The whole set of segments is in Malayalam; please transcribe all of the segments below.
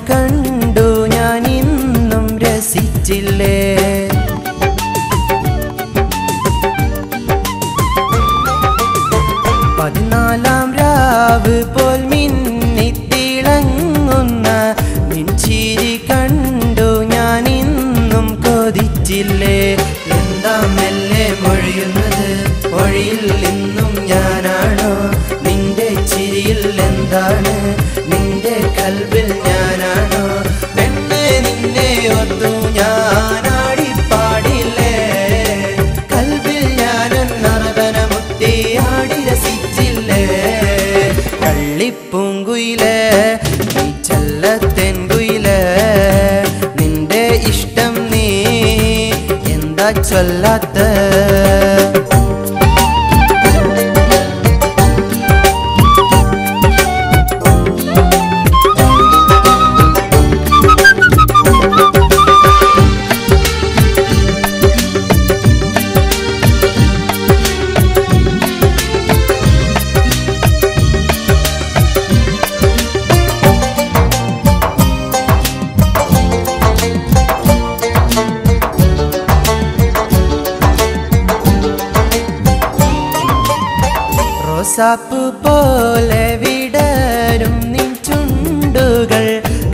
കണ്ടു ഞാൻ ഇന്നും രസിച്ചില്ലേ. 14-ാം രാവ് പോൽ മിന്നിത്തിളങ്ങുന്ന നിൻചിരി കണ്ടു ഞാൻ ഇന്നും കൊതിച്ചില്ലേ. എന്താ മെല്ലെ മൊഴിയുന്നത്, മൊഴിയിൽ ഇന്നും ഞാനാണോ? നിന്റെ ചിരിയിൽ എന്താണ്, നിന്റെ കൽബിൽ ഞാനാണോ? പെണ്ണെ നിന്നെ ഓർത്തു ഞാനാടിപ്പാടില്ലേ, കൽബിൽ ഞാനൊന്നറബന മുത്തി ആടി രസിച്ചില്ലേ. കള്ളിപ്പൂങ്കുയിലേ നീ ചെല്ലത്തെൻകുയിലേ, നിന്റെ ഇഷ്ടം നീ എന്താ ചൊല്ലാത്ത? റോസാപ്പു പോലെ വിടരും നിൻ ചുണ്ടുകൾ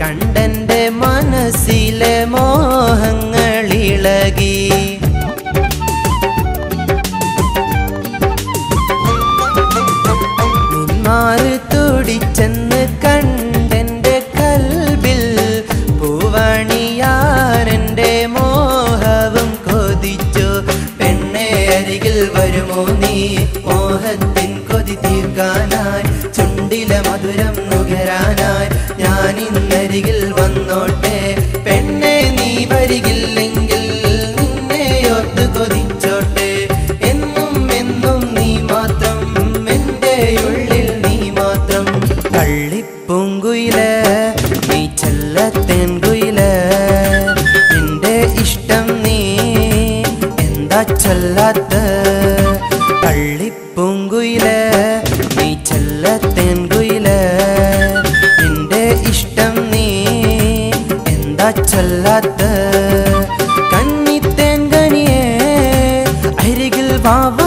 കണ്ടെൻ്റെ മനസ്സിലെ മോഹങ്ങളിളകി. നിന്മാറ് തുടിച്ചെന്ന് കണ്ടെൻ്റെ കൽബിൽ പൂവണിയാരെൻ്റെ മോഹവും കൊതിച്ചു. പെണ്ണെ അരികിൽ വരുമോ നീ മോഹത്തിൻ കൊതി തീർക്കാനായി, ചുണ്ടിലെ മധുരം നുകരാനായി ഞാൻ ഇന്നരികിൽ വന്നോട്ടെ. പെണ്ണെ നീ വരികില്ലെങ്കിൽ നിന്നെ ഓർത്ത് കൊതിച്ചോട്ടെ. എന്നും എന്നും നീ മാത്രം, എൻ്റെ ഉള്ളിൽ നീ മാത്രം. കള്ളിപ്പൂങ്കുയിലേ നീ ചെല്ലത്തേൻകുയിലേ, നിന്റെ ഇഷ്ടം നീ എന്താ ചൊല്ലാത്ത? കള്ളിപ്പൂങ്കുയിലേ നീ ചെല്ലത്തേൻകുയിലേ, നിന്റെ ഇഷ്ടം നീ എന്താ ചൊല്ലാത്ത? കണ്ണിത്തേൻ കനിയേ അരികിൽ വാവ